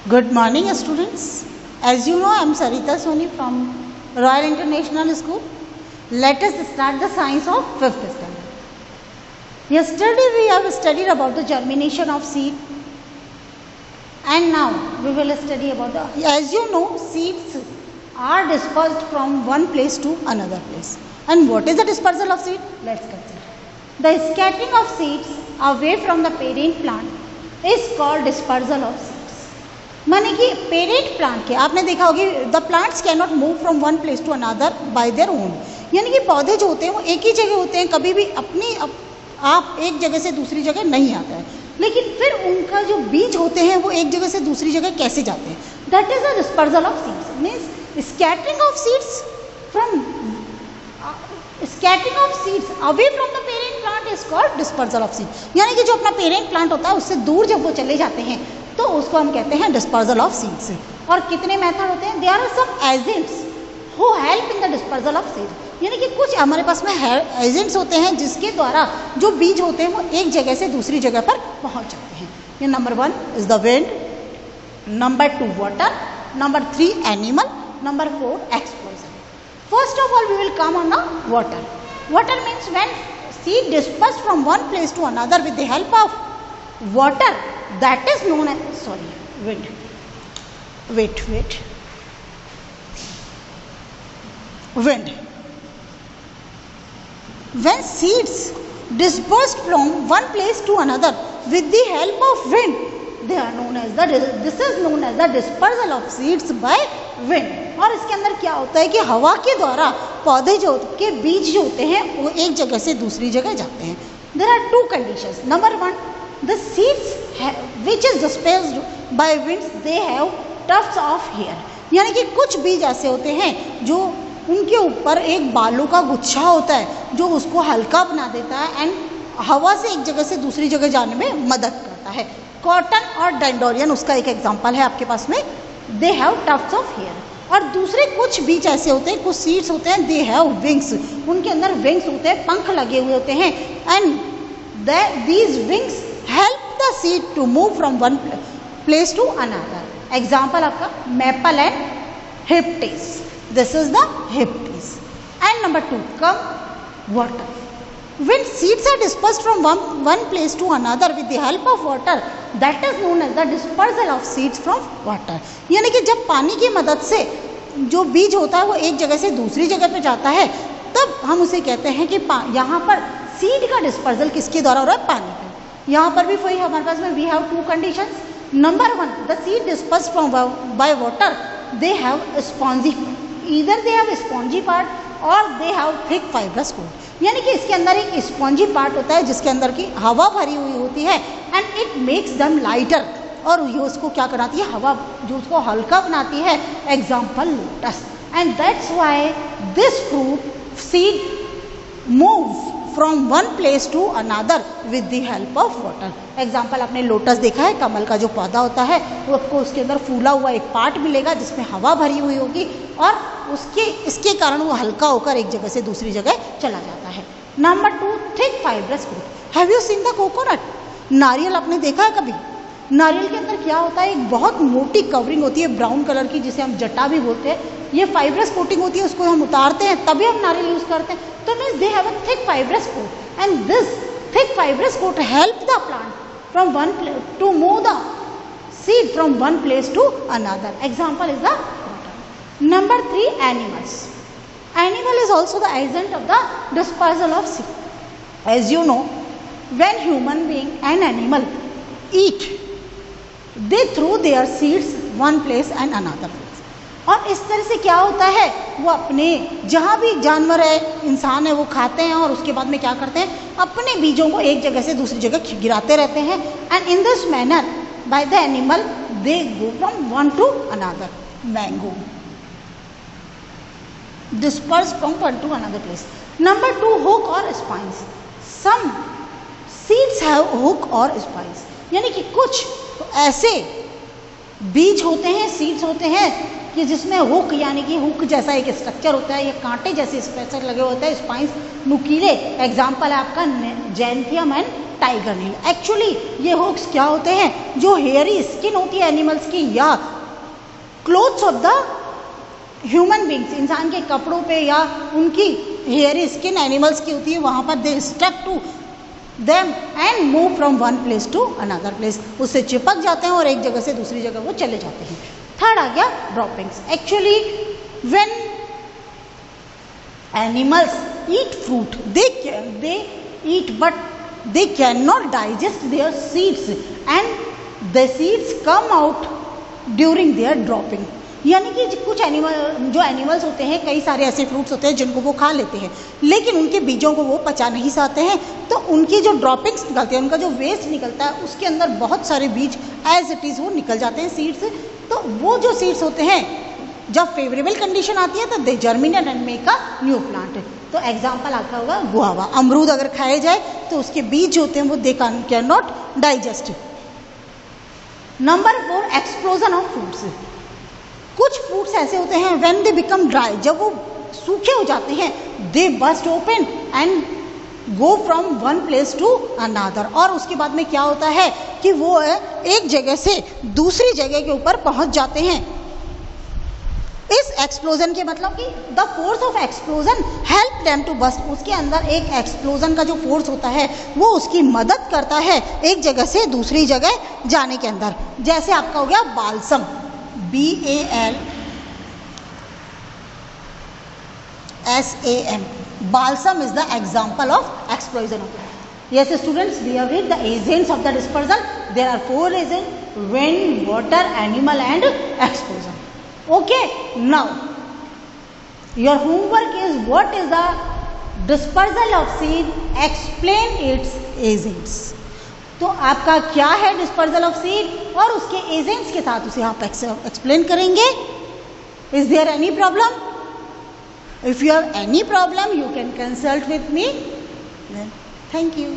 Good morning, students. As you know, I am Sarita Soni from Royal International School. Let us start the science of 5th standard. Yesterday we have studied about the germination of seed, and now we will study about the. As you know, seeds are dispersed from one place to another place. And what is the dispersal of seed? Let's consider. The scattering of seeds away from the parent plant is called dispersal of seeds. माने कि parent plant के आपने देखा होगी the plants can not move from one place to another by their own, यानी कि पौधे जो होते हैं वो एक ही जगह होते हैं, कभी भी आप एक जगह से दूसरी जगह नहीं आता है, लेकिन फिर उनका जो बीज होते हैं वो एक जगह से दूसरी जगह कैसे जाते हैं, that is the dispersal of seeds. Means scattering of seeds from scattering of seeds away from the parent plant is called dispersal of seeds. यानी कि जो अपना पेरेंट प्लांट होता है उससे दूर जब वो चले जाते हैं तो उसको हम कहते हैं डिस्पर्सल ऑफ सीड्स. और कितने मेथड होते हैं? There are some agents who help in the dispersal of seeds. यानी कि कुछ हमारे पास में एजेंट्स होते हैं जिसके द्वारा जो बीज होते हैं वो एक जगह से दूसरी जगह पर पहुंच जाते हैं. ये number 1 is the wind, number 2 water, number 3 animal, number 4 explosion. First of all, we will come on the water. Water means when seed dispersed from one place to another with the help of water, that is known as wind. Wait. Wind. When seeds dispersed from one place to another with the help of wind, they are known as this is known as the dispersal of seeds by wind. और इसके अंदर क्या होता है कि हवा के द्वारा पौधे जो के बीज जो होते हैं वो एक जगह से दूसरी जगह जाते हैं. There are 2 conditions. Number 1, the seeds which is dispersed by winds they have tufts of hair. यानी कि कुछ बीज ऐसे होते हैं जो उनके ऊपर एक बालों का गुच्छा होता है जो उसको हल्का बना देता है एंड हवा से एक जगह से दूसरी जगह जाने में मदद करता है. कॉटन और डैंडोरियन उसका एक एग्जाम्पल है आपके पास में. They have tufts of hair. और दूसरे कुछ बीज ऐसे होते हैं, कुछ सीड्स होते हैं, दे हैव विंग्स. उनके अंदर विंग्स होते हैं, पंख लगे हुए होते हैं and these wings help the seed to move from one place to another. Example आपका maple and hiptage. This is the hiptage. And number 2 कम water. When seeds are dispersed from one place to another with the help of water, that is known as the dispersal of seeds from water. यानी कि जब पानी की मदद से जो बीज होता है वो एक जगह से दूसरी जगह पे जाता है तब हम उसे कहते हैं कि यहाँ पर सीड का डिस्पर्सल किसके द्वारा हो रहा है? पानी पे. यहाँ पर भी वही हमारे पास में we have 2 conditions. Number 1, the seed dispersed from by water they have spongy, either they have spongy part और they have thick fibrous coat. यानी कि इसके अंदर एक स्पॉन्जी पार्ट होता है जिसके अंदर की हवा भरी हुई होती है and it makes them lighter. और ये उसको क्या कराती है? हवा जो उसको हल्का बनाती है. Example lotus. And that's why this fruit seed move from one place to another with the help of water. Example आपने लोटस देखा है, कमल का जो पौधा होता है वो आपको उसके अंदर फूला हुआ एक पार्ट मिलेगा जिसमें हवा भरी हुई होगी और इसके कारण वो हल्का होकर एक जगह से दूसरी जगह चला जाता है. Number 2 thick fibrous fruit. Have you seen the coconut? नारियल आपने देखा है कभी? नारियल के अंदर क्या होता है? एक बहुत मोटी कवरिंग होती है ब्राउन कलर की जिसे हम जटा भी बोलते हैं. ये फाइब्रस कोटिंग होती है, उसको हम उतारते हैं तभी हम नारियल यूज करते हैं. तो means they have a thick fibrous coat and this thick fibrous coat help the plant from one to move the seed from one place to another. Example is the Number 3, animals. Animal is also the agent of the dispersal of seed. As you know, when human being and animal eat, they throw their seeds one place and another place. और इस तरह से क्या होता है? वो अपने जहाँ भी जानवर है, इंसान है, वो खाते हैं और उसके बाद में क्या करते हैं? अपने बीजों को एक जगह से दूसरी जगह गिराते रहते हैं. And in this manner by the animal they go from one to another. Mango dispersed from one to another place. Number 2, hook or spines. Some seeds have hook or spines. यानी कि कुछ ऐसे बीज होते हैं, सीड्स होते हैं कि जिसमें हुक यानी कि हुक जैसा एक स्ट्रक्चर होता है, ये कांटे जैसे स्ट्रक्चर लगे होते हैं, स्पाइंस नुकीले। एग्जाम्पल है आपका जैंथियम एंड टाइगर नील। एक्चुअली ये हुक्स क्या होते हैं, जो हेयरी स्किन होती है एनिमल्स की या clothes of the human beings, इंसान के कपड़ों पे या उनकी हेयरी स्किन एनिमल्स की होती है, वहाँ पर they stuck to them and move from one place to another place, उससे चिपक जाते हैं और एक जगह से दूसरी जगह वो चले जाते हैं। थर्ड आ गया droppings. Actually when animals eat fruit they eat but they cannot digest their seeds and the seeds come out during their dropping। यानी कि कुछ जो एनिमल्स होते हैं, कई सारे ऐसे फ्रूट्स होते हैं जिनको वो खा लेते हैं, लेकिन उनके बीजों को वो पचा नहीं सकते हैं, तो उनकी जो ड्रॉपिंग्स निकलती है, उनका जो वेस्ट निकलता है, उसके अंदर बहुत सारे बीज एज इट इज़ वो निकल जाते हैं सीड्स। तो वो जो सीड्स होते हैं, जब फेवरेबल कंडीशन आती है तो they germinate and make a new plant. तो एग्जाम्पल आपका होगा गुआवा। अमरूद अगर खाए जाए तो उसके बीज जो होते हैं वो they can not digest. Number 4, explosion of fruits. कुछ फ्रूट्स ऐसे होते हैं व्हेन दे बिकम ड्राई, जब वो सूखे हो जाते हैं, they burst open and go from one place to another. और उसके बाद में क्या होता है कि वो एक जगह से दूसरी जगह के ऊपर पहुंच जाते हैं। इस एक्सप्लोजन के मतलब कि the force of explosion help them to burst, उसके अंदर एक एक्सप्लोजन का जो फोर्स होता है वो उसकी मदद करता है एक जगह से दूसरी जगह जाने के अंदर। जैसे आपका हो गया balsam, BALSAM, balsam is the example of explosion. Yes students, we have read the agents of the dispersal. There are 4 agents: wind, water, animal and explosion. Okay, now your homework is what is the dispersal of seed, explain its agents. तो आपका क्या है dispersal of seed और उसके agents के साथ उसे आप एक्सप्लेन करेंगे। Is there any problem? If you have any problem you can consult with me. Thank you.